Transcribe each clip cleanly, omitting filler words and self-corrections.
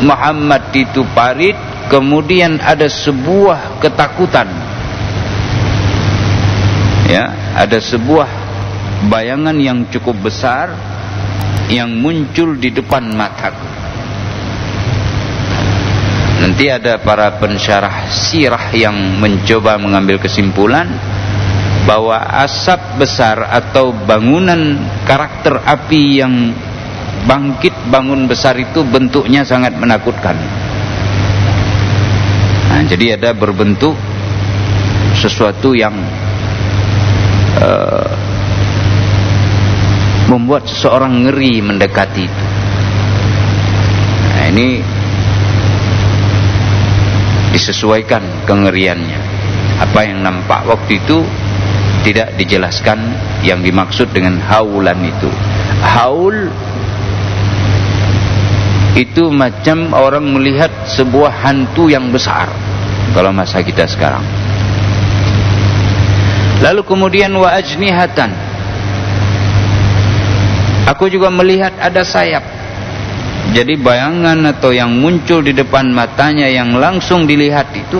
Muhammad itu parit, kemudian ada sebuah ketakutan, ya, ada sebuah bayangan yang cukup besar yang muncul di depan mataku. Nanti ada para pensyarah sirah yang mencoba mengambil kesimpulan bahwa asap besar atau bangunan karakter api yang bangkit bangun besar itu bentuknya sangat menakutkan. Nah, jadi ada berbentuk sesuatu yang membuat seseorang ngeri mendekati itu. Nah, ini disesuaikan kengeriannya. Apa yang nampak waktu itu tidak dijelaskan yang dimaksud dengan haulan itu. Haul itu macam orang melihat sebuah hantu yang besar kalau masa kita sekarang. Lalu kemudian wa ajnihatan, aku juga melihat ada sayap. Jadi bayangan atau yang muncul di depan matanya yang langsung dilihat itu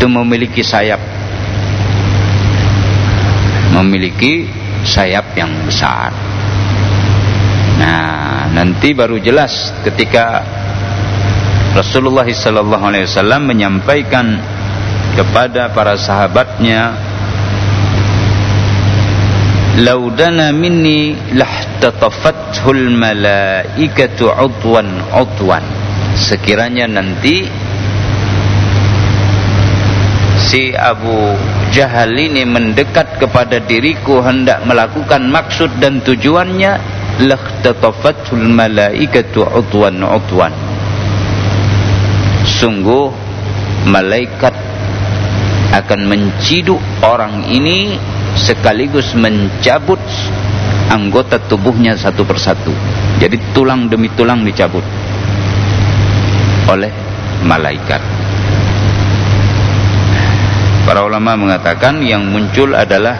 memiliki sayap, memiliki sayap yang besar. Nah, nanti baru jelas ketika Rasulullah SAW menyampaikan kepada para sahabatnya, laudana minni lahtatafathul malaikatu udwan. Sekiranya nanti si Abu Jahal ini mendekat kepada diriku hendak melakukan maksud dan tujuannya, lahtatafathul malaikatu udwan. Sungguh malaikat akan menciduk orang ini sekaligus mencabut anggota tubuhnya satu persatu. Jadi tulang demi tulang dicabut oleh malaikat. Para ulama mengatakan yang muncul adalah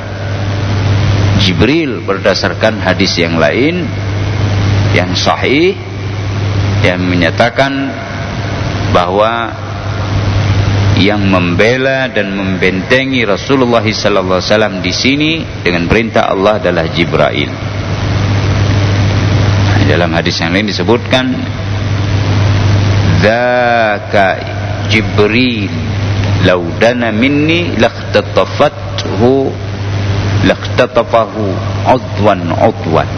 Jibril berdasarkan hadis yang lain yang sahih yang menyatakan bahwa yang membela dan membentengi Rasulullah SAW di sini dengan perintah Allah adalah Jibril. Dalam hadis yang lain disebutkan, dzaka Jibril laudana minni lakhtatafahu udwan.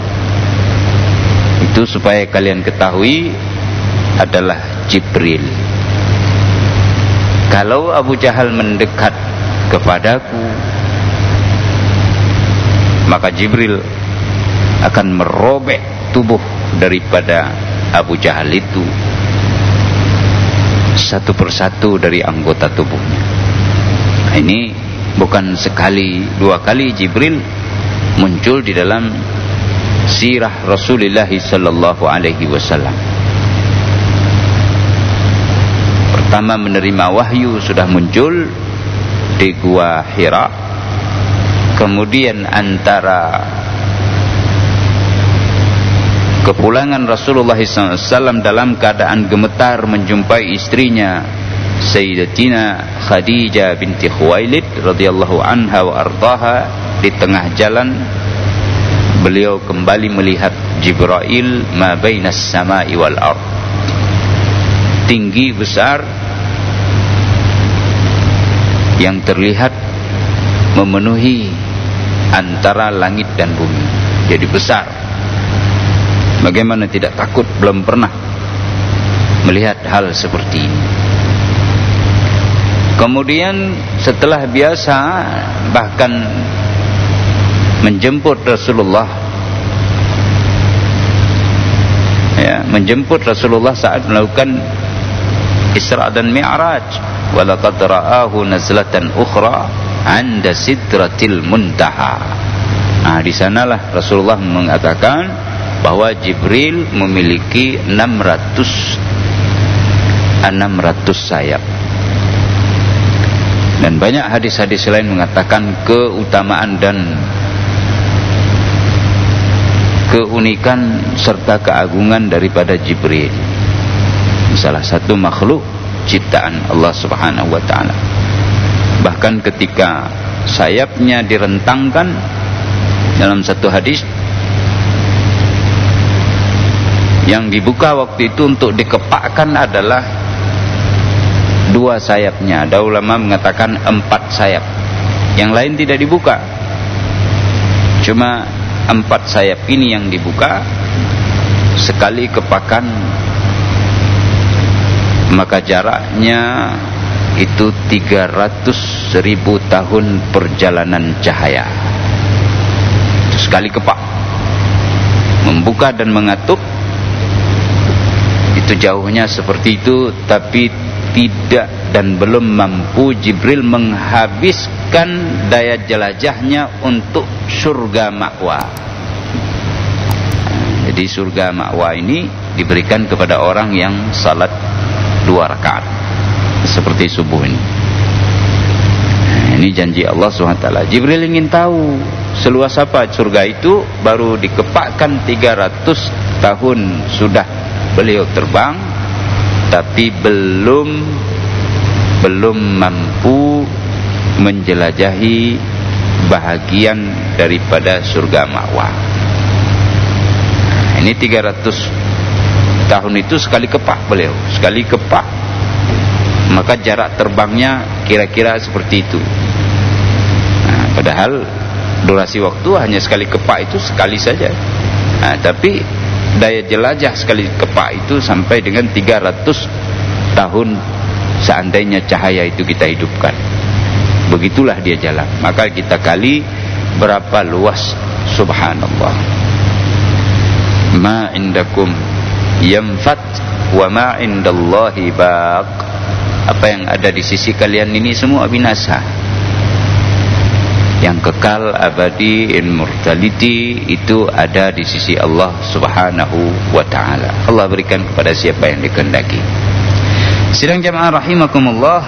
Itu supaya kalian ketahui adalah Jibril. Kalau Abu Jahal mendekat kepadaku, maka Jibril akan merobek tubuh daripada Abu Jahal itu satu persatu dari anggota tubuhnya. Nah, ini bukan sekali dua kali Jibril muncul di dalam sirah Rasulullah sallallahu alaihi wasallam. Pertama menerima wahyu sudah muncul di Gua Hira. Kemudian antara kepulangan Rasulullah SAW dalam keadaan gemetar menjumpai istrinya Sayyidatina Khadijah binti Khuwailid radhiyallahu anha wa ardaha, di tengah jalan beliau kembali melihat Jibril ma bainas sama'i wal ard, tinggi besar yang terlihat memenuhi antara langit dan bumi. Jadi besar. Bagaimana tidak takut? Belum pernah melihat hal seperti ini. Kemudian setelah biasa bahkan menjemput Rasulullah, ya, menjemput Rasulullah saat melakukan Isra dan Mi'raj. Walaqad ra'ahu nazlatan ukhra 'inda sidratil muntaha. Nah, di sanalah Rasulullah mengatakan bahwa Jibril memiliki 600 sayap. Dan banyak hadis-hadis lain mengatakan keutamaan dan keunikan serta keagungan daripada Jibril, salah satu makhluk ciptaan Allah Subhanahu wa taala. Bahkan ketika sayapnya direntangkan, dalam satu hadis yang dibuka waktu itu untuk dikepakkan adalah 2 sayapnya. Ada ulama mengatakan 4 sayap, yang lain tidak dibuka, cuma 4 sayap ini yang dibuka. Sekali kepakan maka jaraknya itu 300.000 tahun perjalanan cahaya. Itu sekali kepak, membuka dan mengatuk, itu jauhnya seperti itu, tapi tidak dan belum mampu Jibril menghabiskan daya jelajahnya untuk surga ma'wa. Jadi surga ma'wa ini diberikan kepada orang yang salat 2 rakaat seperti subuh ini. Ini janji Allah SWT. Jibril ingin tahu seluas apa surga itu, baru dikepakkan 300 tahun sudah beliau terbang, tapi belum mampu menjelajahi bahagian daripada surga ma'wa. Ini 300 tahun itu sekali kepak beliau, sekali kepak, maka jarak terbangnya kira-kira seperti itu. Nah, padahal durasi waktu hanya sekali kepak itu sekali saja. Nah, tapi daya jelajah sekali kepak itu sampai dengan 300 tahun seandainya cahaya itu kita hidupkan. Begitulah dia jalan. Maka kita kali berapa luas, subhanallah. Ma indakum yanfat wa ma indallahi baq. Apa yang ada di sisi kalian ini semua binasa. Yang kekal abadi, immortality, itu ada di sisi Allah Subhanahu wa ta'ala. Allah berikan kepada siapa yang dikehendaki. Sidang jamaah rahimakumullah,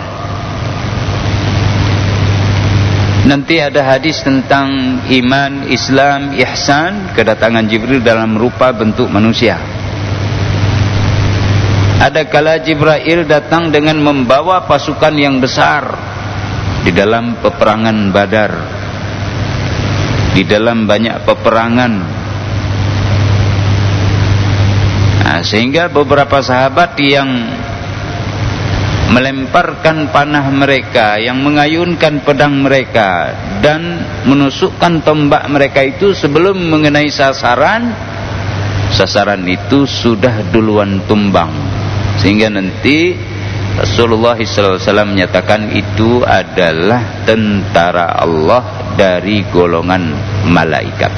nanti ada hadis tentang iman, Islam, ihsan, kedatangan Jibril dalam rupa bentuk manusia. Ada kala Jibril datang dengan membawa pasukan yang besar di dalam peperangan Badar, di dalam banyak peperangan. Nah, sehingga beberapa sahabat yang melemparkan panah mereka, yang mengayunkan pedang mereka dan menusukkan tombak mereka itu sebelum mengenai sasaran, sasaran itu sudah duluan tumbang. Sehingga nanti Rasulullah SAW menyatakan itu adalah tentara Allah dari golongan malaikat.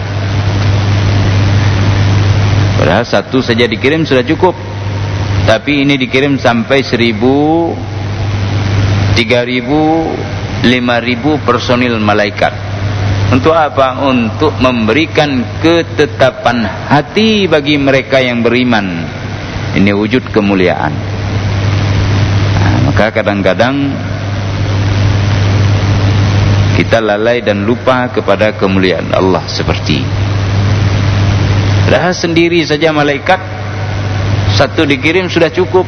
Padahal satu saja dikirim sudah cukup, tapi ini dikirim sampai 1.000, 3.000, 5.000 personil malaikat. Untuk apa? Untuk memberikan ketetapan hati bagi mereka yang beriman. Ini wujud kemuliaan. Nah, maka kadang-kadang kita lalai dan lupa kepada kemuliaan Allah seperti. Padahal sendiri saja malaikat satu dikirim sudah cukup.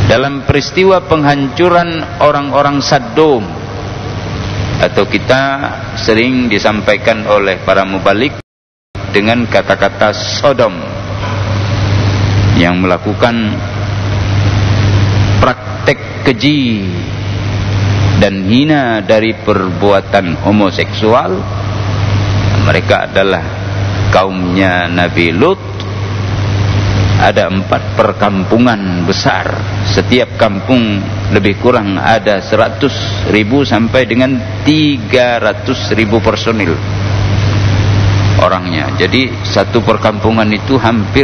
Dalam peristiwa penghancuran orang-orang Sodom, atau kita sering disampaikan oleh para mubalik dengan kata-kata Sodom, yang melakukan praktek keji dan hina dari perbuatan homoseksual. Mereka adalah kaumnya Nabi Lut. Ada 4 perkampungan besar. Setiap kampung lebih kurang ada 100.000 sampai dengan 300.000 personil orangnya. Jadi satu perkampungan itu hampir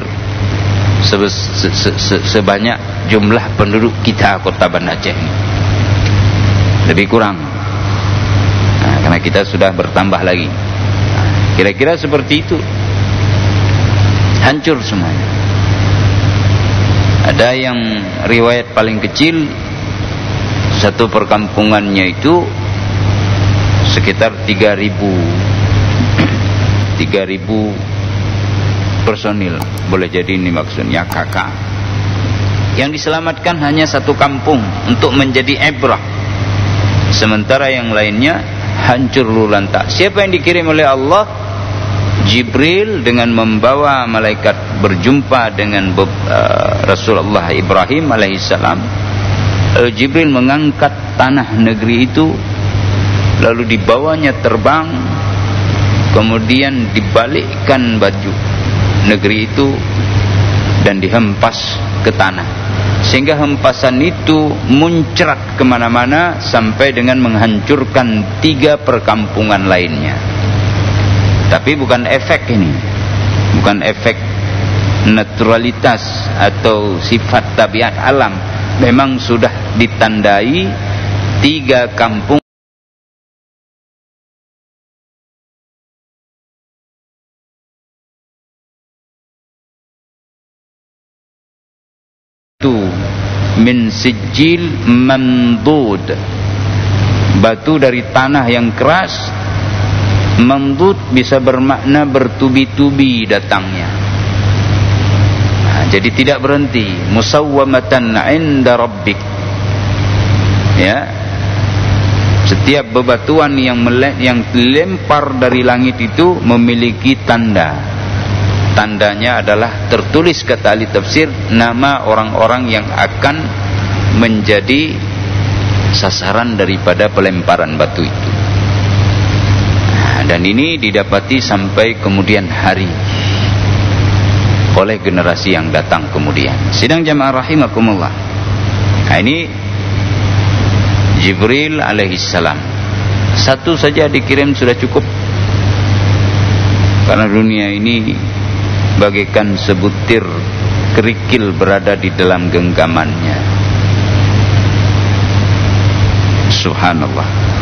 sebanyak jumlah penduduk kita kota Banda Aceh ini. Lebih kurang. Nah, karena kita sudah bertambah lagi. Nah, kira-kira seperti itu. Hancur semuanya. Ada yang riwayat paling kecil, satu perkampungannya itu sekitar 3.000 3.000 personil. Boleh jadi ini maksudnya kakak. Yang diselamatkan hanya satu kampung untuk menjadi ibrah, sementara yang lainnya hancur lulantak. Siapa yang dikirim oleh Allah? Jibril dengan membawa malaikat berjumpa dengan Rasulullah Ibrahim alaihissalam. Lalu Jibril mengangkat tanah negeri itu, lalu dibawanya terbang, kemudian dibalikkan baju negeri itu dan dihempas ke tanah, sehingga hempasan itu muncrat kemana-mana sampai dengan menghancurkan 3 perkampungan lainnya. Tapi bukan efek ini, bukan efek naturalitas atau sifat tabiat alam. Memang sudah ditandai 3 kampung itu min sijil mandud, batu dari tanah yang keras. Mandud bisa bermakna bertubi-tubi datangnya. Jadi tidak berhenti. Musawwamatan 'inda rabbik. Ya. Setiap bebatuan yang dilempar dari langit itu memiliki tanda. Tandanya adalah tertulis, kata ahli tafsir, nama orang-orang yang akan menjadi sasaran daripada pelemparan batu itu. Dan ini didapati sampai kemudian hari oleh generasi yang datang kemudian. Sidang jamaah rahimakumullah. Nah, ini Jibril alaihissalam. Satu saja dikirim sudah cukup, karena dunia ini bagaikan sebutir kerikil berada di dalam genggamannya. Subhanallah.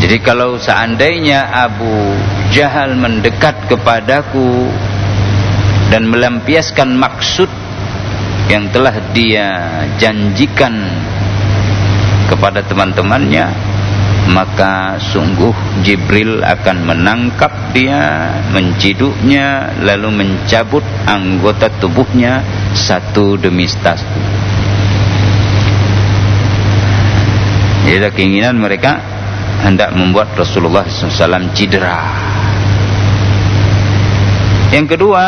Jadi kalau seandainya Abu Jahal mendekat kepadaku dan melampiaskan maksud yang telah dia janjikan kepada teman-temannya, maka sungguh Jibril akan menangkap dia, menciduknya, lalu mencabut anggota tubuhnya satu demi satu. Jadi keinginan mereka hendak membuat Rasulullah SAW cedera. Yang kedua,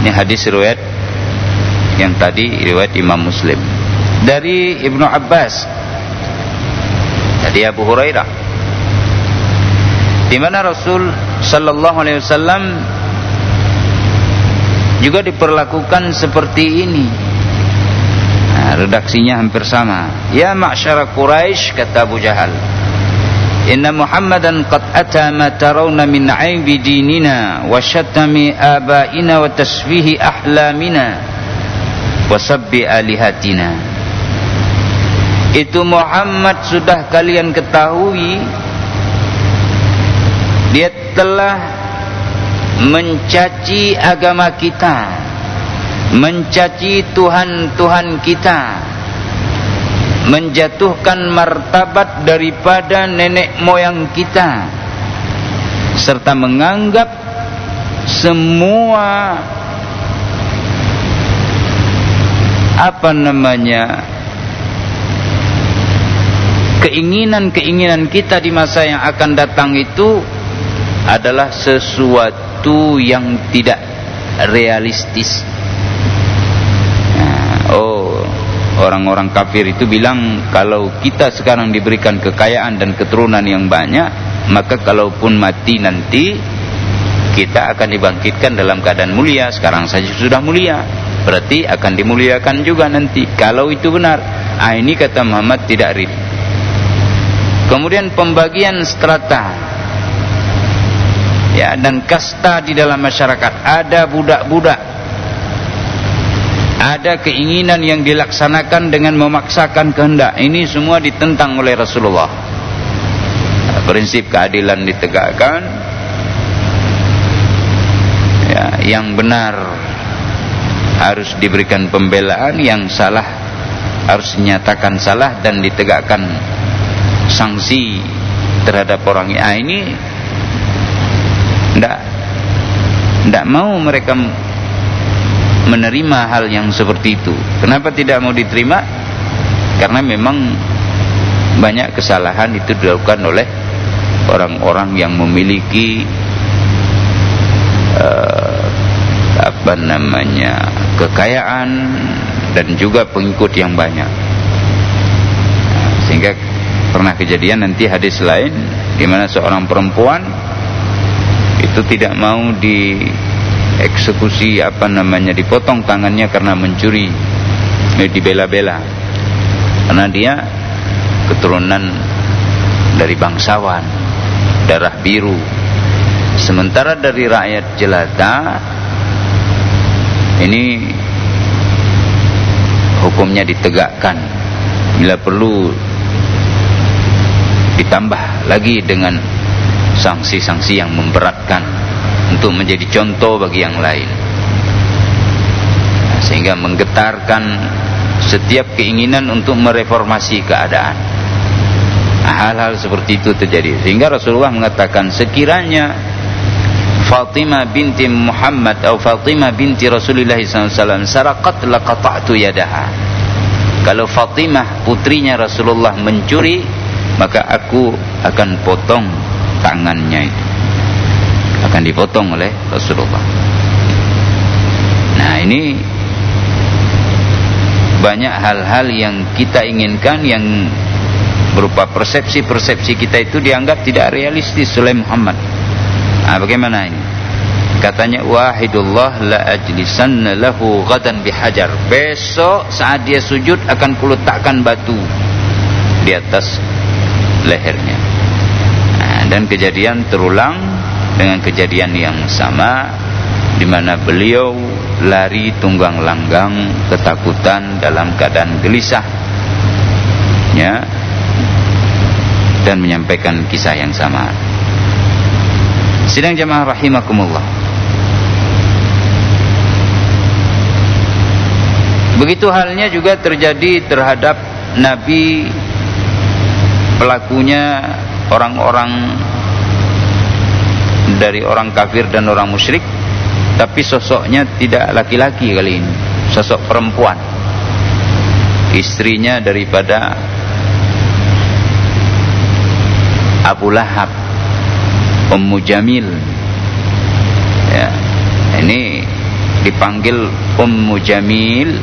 ini hadis riwayat yang tadi riwayat Imam Muslim dari Ibnu Abbas, dari Abu Hurairah, di mana Rasul sallallahu alaihi wasallam juga diperlakukan seperti ini. Nah, redaksinya hampir sama. Ya ma'syara Quraisy, kata Abu Jahal, inna Muhammadan qad ata ma tarawna min 'aibi dinina wa syatami abaina wa tasfihi ahlamina wa sabbi alihatina. Itu Muhammad sudah kalian ketahui, dia telah mencaci agama kita, mencaci Tuhan-Tuhan kita, menjatuhkan martabat daripada nenek moyang kita, serta menganggap semua keinginan-keinginan kita di masa yang akan datang itu adalah sesuatu yang tidak realistis. Orang-orang kafir itu bilang, kalau kita sekarang diberikan kekayaan dan keturunan yang banyak, maka kalaupun mati nanti kita akan dibangkitkan dalam keadaan mulia. Sekarang saja sudah mulia, berarti akan dimuliakan juga nanti kalau itu benar. Ini kata Muhammad tidak real. Kemudian pembagian strata, ya, dan kasta di dalam masyarakat. Ada budak-budak, ada keinginan yang dilaksanakan dengan memaksakan kehendak. Ini semua ditentang oleh Rasulullah. Prinsip keadilan ditegakkan, ya, yang benar harus diberikan pembelaan, yang salah harus dinyatakan salah dan ditegakkan sanksi terhadap orang ini tidak mau mereka menerima hal yang seperti itu. Kenapa tidak mau diterima? Karena memang banyak kesalahan itu dilakukan oleh orang-orang yang memiliki kekayaan dan juga pengikut yang banyak. Sehingga pernah kejadian nanti hadis lain di mana seorang perempuan itu tidak mau dieksekusi dipotong tangannya karena mencuri, dibela-bela karena dia keturunan dari bangsawan darah biru. Sementara dari rakyat jelata ini hukumnya ditegakkan, bila perlu ditambah lagi dengan sanksi-sanksi yang memberatkan untuk menjadi contoh bagi yang lain, sehingga menggetarkan setiap keinginan untuk mereformasi keadaan. Hal-hal seperti itu terjadi, sehingga Rasulullah mengatakan sekiranya Fatimah binti Muhammad atau Fatimah binti Rasulullah SAW saraqat laqata'tu yadaha. Kalau Fatimah putrinya Rasulullah mencuri, maka aku akan potong tangannya itu, akan dipotong oleh Rasulullah. Nah, ini banyak hal-hal yang kita inginkan yang berupa persepsi-persepsi kita itu dianggap tidak realistis oleh Muhammad. Nah, bagaimana ini? Katanya wahidullah la ajlisanna lahu ghadan bihajar. Besok saat dia sujud akan kuletakkan batu di atas lehernya. Nah, dan kejadian terulang dengan kejadian yang sama, di mana beliau lari tunggang langgang ketakutan dalam keadaan gelisah, ya, dan menyampaikan kisah yang sama. Sidang jamaah rahimakumullah. Begitu halnya juga terjadi terhadap Nabi, pelakunya orang-orang dari orang kafir dan orang musyrik, tapi sosoknya tidak laki-laki kali ini, sosok perempuan, istrinya daripada Abu Lahab, Ummu Jamil, ya, ini dipanggil Ummu Jamil,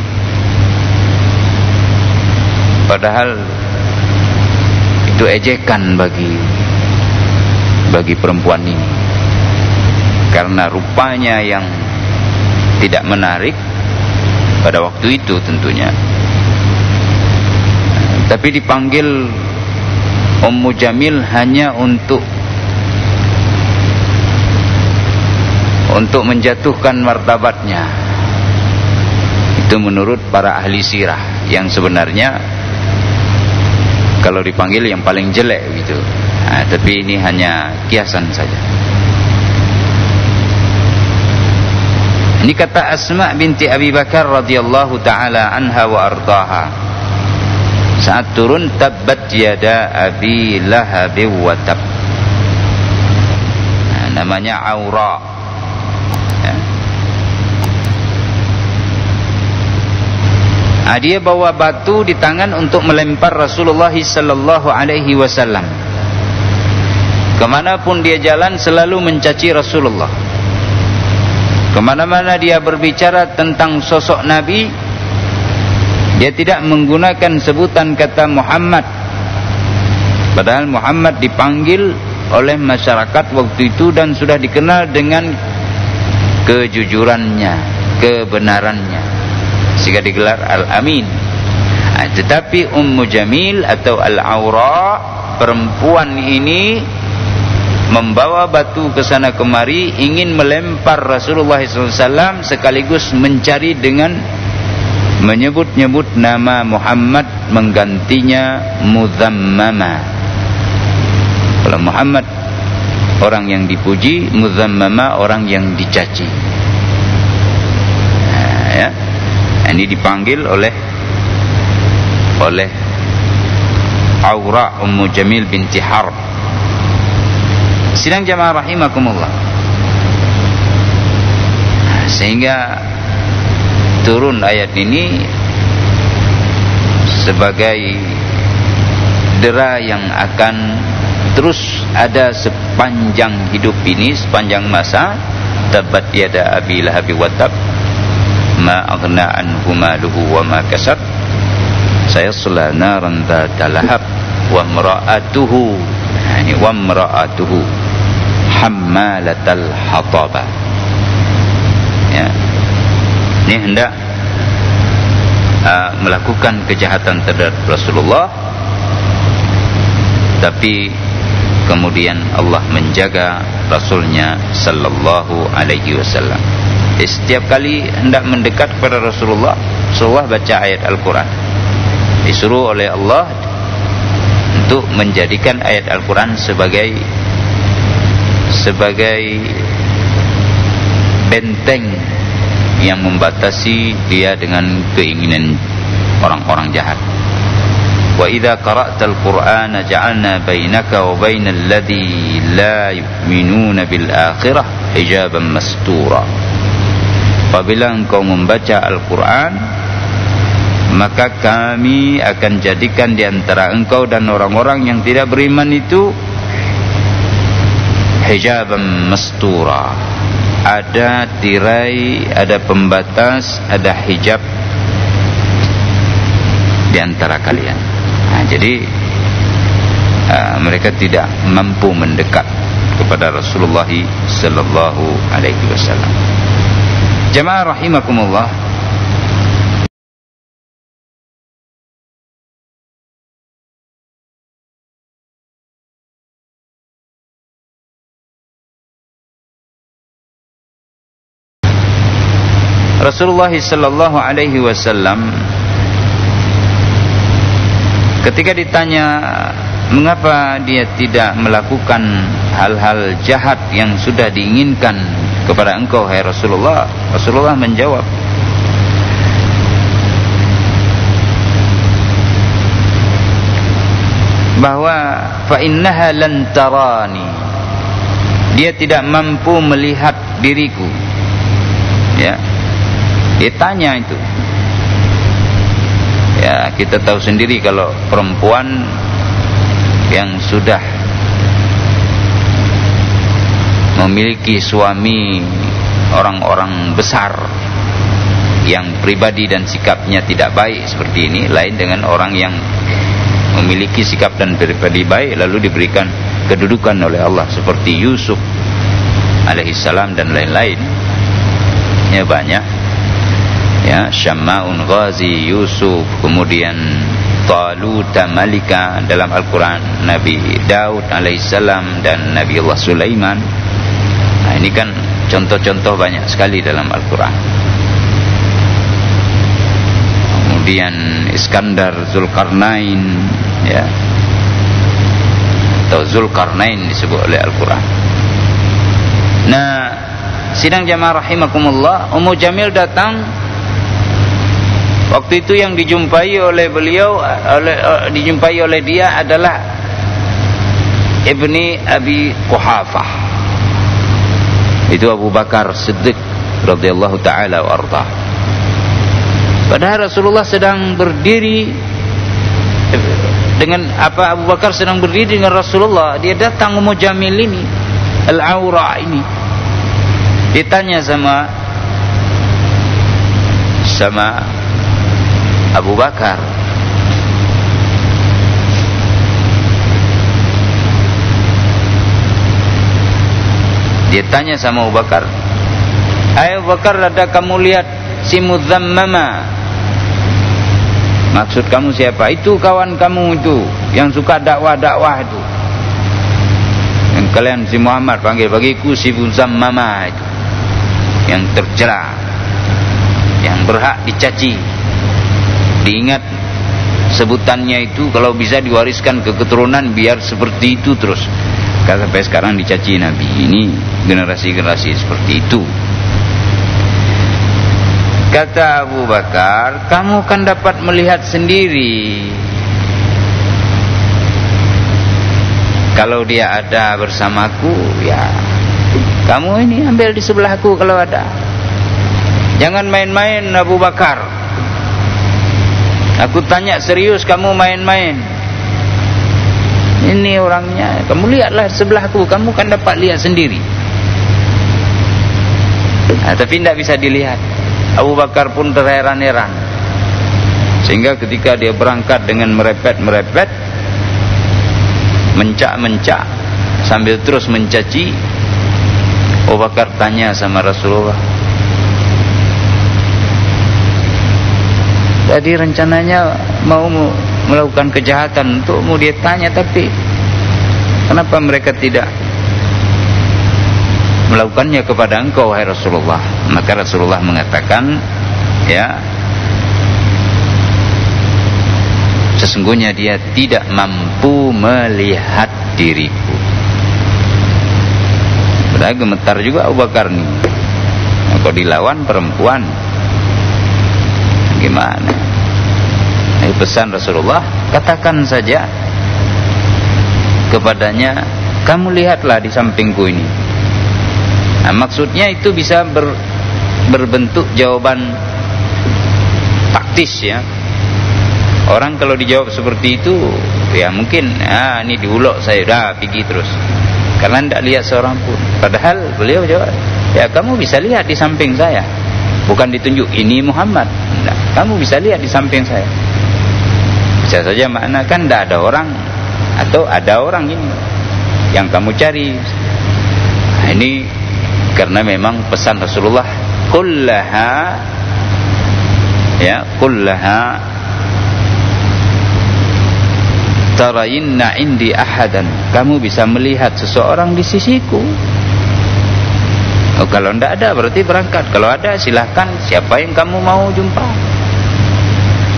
padahal itu ejekan bagi perempuan ini, karena rupanya yang tidak menarik pada waktu itu tentunya. Tapi dipanggil Ummu Jamil hanya untuk menjatuhkan martabatnya. Itu menurut para ahli sirah, yang sebenarnya kalau dipanggil yang paling jelek gitu. Nah, tapi ini hanya kiasan saja. Ini kata Asma binti Abi Bakar radhiyallahu taala anha wa ardhaha, saat turun tabbat yada Abi Lahab wa tab. Nah, namanya Aura. Ya. Nah, dia bawa batu di tangan untuk melempar Rasulullah sallallahu alaihi wasallam. Kemanapun dia jalan selalu mencaci Rasulullah. Kemana-mana dia berbicara tentang sosok Nabi, dia tidak menggunakan sebutan kata Muhammad, padahal Muhammad dipanggil oleh masyarakat waktu itu dan sudah dikenal dengan kejujurannya, kebenarannya, sehingga digelar Al-Amin. Nah, tetapi Ummu Jamil atau Al-Aura, perempuan ini membawa batu ke sana kemari, ingin melempar Rasulullah SAW, sekaligus mencari dengan menyebut-nyebut nama Muhammad, menggantinya Muzammama. Kalau Muhammad orang yang dipuji, Muzammama orang yang dicaci. Nah, ya. Ini dipanggil oleh Aura Ummu Jamil binti Harb. Sidang jamaah rahimakumullah. Sehingga turun ayat ini sebagai dera yang akan terus ada sepanjang hidup ini, sepanjang masa. Tabbat yada abi lahabi wa tab ma aghna anhu maluhu wa ma kasab sayasla naran dzata lahab wa imra'atuhu, yani wa imra'atuhu hammalatal hatabah. Ya, ini hendak melakukan kejahatan terhadap Rasulullah, tapi kemudian Allah menjaga Rasulnya sallallahu alaihi wasallam. Setiap kali hendak mendekat kepada Rasulullah, Rasulullah baca ayat Al-Quran. Disuruh oleh Allah untuk menjadikan ayat Al-Quran sebagai benteng yang membatasi dia dengan keinginan orang-orang jahat. Wa idza qara'tal Qur'ana ja'alna bainaka wa bainal ladzi la yu'minuna bil akhirah hijaban mastura. Apabila engkau membaca Al-Quran, maka kami akan jadikan di antara engkau dan orang-orang yang tidak beriman itu hijaban mastura. Ada tirai, ada pembatas, ada hijab di antara kalian. Nah, jadi mereka tidak mampu mendekat kepada Rasulullah sallallahu alaihi wasallam. Jamaah rahimakumullah. Rasulullah sallallahu alaihi wasallam ketika ditanya mengapa dia tidak melakukan hal-hal jahat yang sudah diinginkan kepada engkau hai Rasulullah, Rasulullah menjawab, bahwa fa innaha lan tarani, dia tidak mampu melihat diriku. Ya, dia tanya itu. Ya, kita tahu sendiri kalau perempuan yang sudah memiliki suami orang-orang besar yang pribadi dan sikapnya tidak baik seperti ini, lain dengan orang yang memiliki sikap dan pribadi baik lalu diberikan kedudukan oleh Allah seperti Yusuf alaihissalam dan lain-lain. Ya, banyak. Ya, Syama'un Ghazi Yusuf, kemudian Talut Malika dalam Al-Quran, Nabi Daud alaihissalam dan Nabi Allah Sulaiman. Nah, ini kan contoh-contoh banyak sekali dalam Al-Quran. Kemudian Iskandar, Zulkarnain, ya, atau Zulkarnain disebut oleh Al-Quran. Nah, sidang jamaah rahimakumullah, Ummu Jamil datang. Waktu itu yang dijumpai oleh beliau, dijumpai oleh dia adalah Ibni Abi Quhafah. Itu Abu Bakar Siddiq radhiyallahu taala wa arda. Padahal Rasulullah sedang berdiri dengan Abu Bakar sedang berdiri dengan Rasulullah. Dia datang Ummu Jamil ini, al-aura ini. Ditanya sama Abu Bakar, dia tanya sama Abu Bakar, Abu Bakar, ada kamu lihat si Mudzammama? Maksud kamu siapa? Itu kawan kamu itu yang suka dakwah-dakwah itu, yang kalian si Muhammad panggil, bagiku si Mudzammama itu yang tercela, yang berhak dicaci. Diingat sebutannya itu, kalau bisa diwariskan ke keturunan biar seperti itu terus. Sampai sekarang dicaci Nabi. Ini generasi-generasi seperti itu. Kata Abu Bakar, kamu kan dapat melihat sendiri Kalau dia ada bersamaku, ya kamu ini ambil di sebelahku kalau ada. Jangan main-main Abu Bakar. Aku tanya serius, kamu main-main. Ini orangnya, kamu lihatlah sebelahku, kamu kan dapat lihat sendiri. Nah, tapi tidak bisa dilihat. Abu Bakar pun terheran-heran. Sehingga ketika dia berangkat dengan merepet-merepet, mencak-mencak, sambil terus mencaci, Abu Bakar tanya sama Rasulullah, tadi rencananya mau melakukan kejahatan untukmu, dia tanya, tapi kenapa mereka tidak melakukannya kepada engkau, wahai Rasulullah? Maka Rasulullah mengatakan, ya, sesungguhnya dia tidak mampu melihat diriku. Padahal gemetar juga Abu Bakar nih. Kalau dilawan perempuan, gimana? Ini pesan Rasulullah, katakan saja kepadanya, kamu lihatlah di sampingku ini. Nah, maksudnya itu bisa berbentuk jawaban taktis, ya. Orang kalau dijawab seperti itu, ya mungkin, ini diulok saya, dah pergi terus, karena tidak lihat seorang pun. Padahal beliau jawab, ya kamu bisa lihat di samping saya. Bukan ditunjuk, ini Muhammad. Tidak, kamu bisa lihat di samping saya. Bisa saja makna kan tidak ada orang, atau ada orang ini yang kamu cari. Nah, ini karena memang pesan Rasulullah, kullaha, ya, kullaha tarayinna indi ahadan, kamu bisa melihat seseorang di sisiku. Oh, kalau tidak ada berarti berangkat, kalau ada silahkan, siapa yang kamu mau jumpa.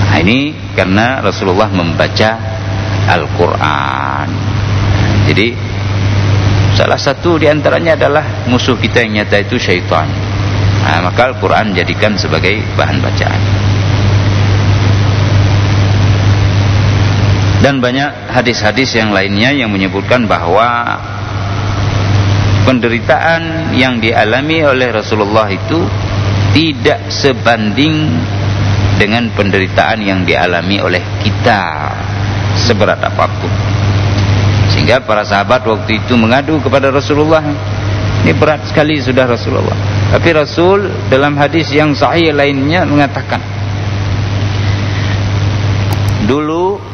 Nah, ini karena Rasulullah membaca Al-Quran. Jadi salah satu diantaranya adalah musuh kita yang nyata itu syaitan. Nah, maka Al-Quran jadikan sebagai bahan bacaan. Dan banyak hadis-hadis yang lainnya yang menyebutkan bahwa penderitaan yang dialami oleh Rasulullah itu tidak sebanding dengan penderitaan yang dialami oleh kita, seberat apapun. Sehingga para sahabat waktu itu mengadu kepada Rasulullah, ini berat sekali sudah Rasulullah. Tapi Rasul dalam hadis yang sahih lainnya mengatakan, dulu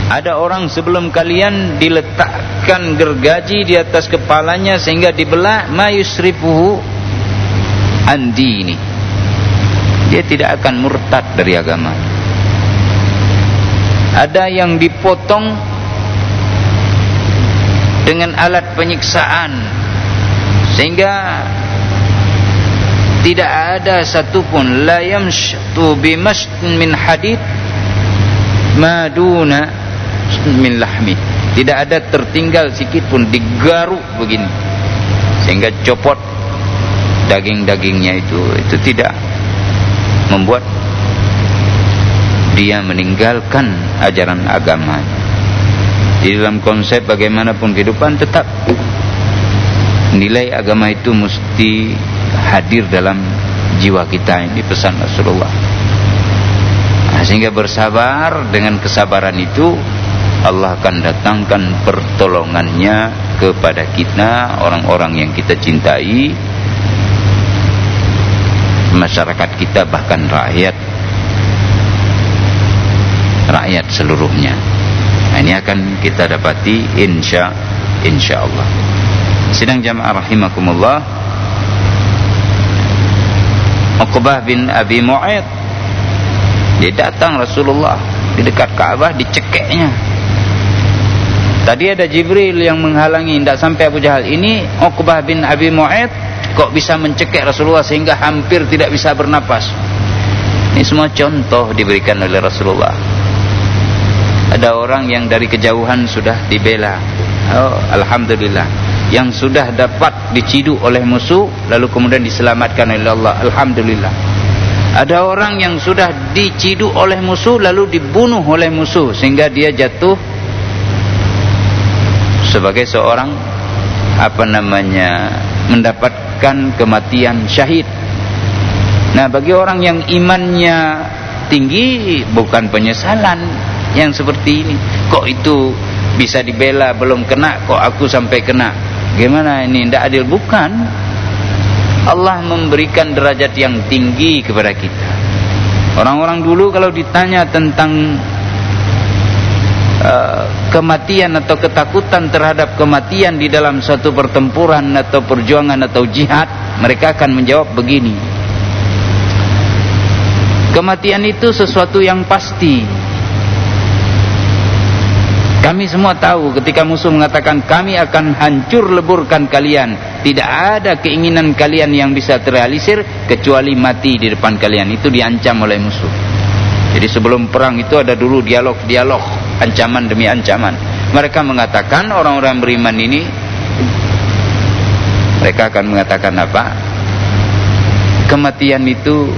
ada orang sebelum kalian diletakkan gergaji di atas kepalanya sehingga dibelah, ma yusrifuhu andi ini. Dia tidak akan murtad dari agama. Ada yang dipotong dengan alat penyiksaan sehingga tidak ada satupun, la yamshtu bimashtin min hadid maduna min lahmi, tidak ada tertinggal sikit pun, digaruk begini sehingga copot daging-dagingnya itu tidak membuat dia meninggalkan ajaran agama. Di dalam konsep bagaimanapun kehidupan, tetap nilai agama itu mesti hadir dalam jiwa kita. Ini pesan Rasulullah. Nah, sehingga bersabar, dengan kesabaran itu Allah akan datangkan pertolongannya kepada kita, orang-orang yang kita cintai, masyarakat kita, bahkan rakyat seluruhnya. Nah, ini akan kita dapati insya Allah. Sidang jamaah rahimakumullah, Uqbah bin Abi Mu'ayth, dia datang Rasulullah di dekat Ka'bah, dicekeknya. Tadi ada Jibril yang menghalangi, tidak sampai Abu Jahal. Ini Uqbah bin Abi Mu'ayth kok bisa mencekek Rasulullah sehingga hampir tidak bisa bernapas. Ini semua contoh diberikan oleh Rasulullah. Ada orang yang dari kejauhan sudah dibela, oh, alhamdulillah. Yang sudah dapat diciduk oleh musuh lalu kemudian diselamatkan oleh Allah, alhamdulillah. Ada orang yang sudah diciduk oleh musuh lalu dibunuh oleh musuh sehingga dia jatuh sebagai seorang mendapatkan kematian syahid. Nah, bagi orang yang imannya tinggi bukan penyesalan yang seperti ini. Kok itu bisa dibela belum kena, kok aku sampai kena? Gimana ini? Tidak adil. Bukan. Allah memberikan derajat yang tinggi kepada kita. Orang-orang dulu kalau ditanya tentang kematian atau ketakutan terhadap kematian di dalam suatu pertempuran atau perjuangan atau jihad, mereka akan menjawab begini: kematian itu sesuatu yang pasti. Kami semua tahu ketika musuh mengatakan kami akan hancur leburkan kalian, tidak ada keinginan kalian yang bisa terrealisir kecuali mati di depan kalian. Itu diancam oleh musuh. Jadi sebelum perang itu ada dulu dialog, ancaman demi ancaman. Mereka mengatakan, orang-orang beriman ini, mereka akan mengatakan apa? Kematian itu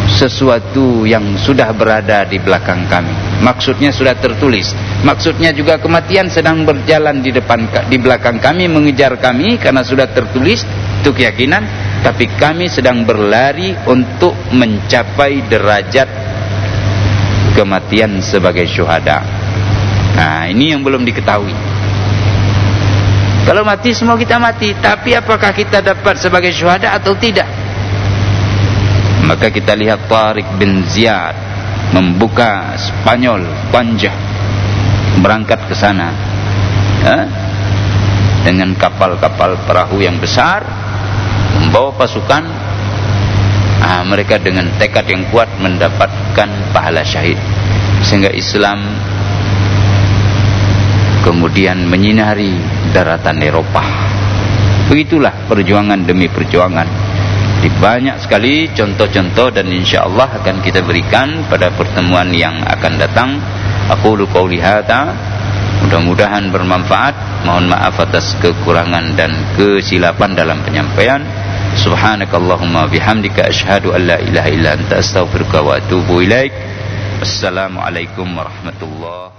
sesuatu yang sudah berada di belakang kami. Maksudnya sudah tertulis. Maksudnya juga kematian sedang berjalan di belakang kami, mengejar kami karena sudah tertulis, itu keyakinan. Tapi kami sedang berlari untuk mencapai derajat kematian sebagai syuhada. Nah, ini yang belum diketahui. Kalau mati semua kita mati, tapi apakah kita dapat sebagai syuhada atau tidak? Maka kita lihat Tariq bin Ziyad membuka Spanyol, Banjah, berangkat ke sana dengan kapal-kapal perahu yang besar, membawa pasukan. Mereka dengan tekad yang kuat mendapatkan pahala syahid, sehingga Islam kemudian menyinari daratan Eropa. Begitulah perjuangan demi perjuangan. Di banyak sekali contoh-contoh, dan insya Allah akan kita berikan pada pertemuan yang akan datang. Aqulu qouli hadza, mudah-mudahan bermanfaat. Mohon maaf atas kekurangan dan kesilapan dalam penyampaian. Subhanakallahumma bihamdika asyhadu an la ilaha illa anta astaghfiruka wa atubu ilaik. Assalamualaikum warahmatullahi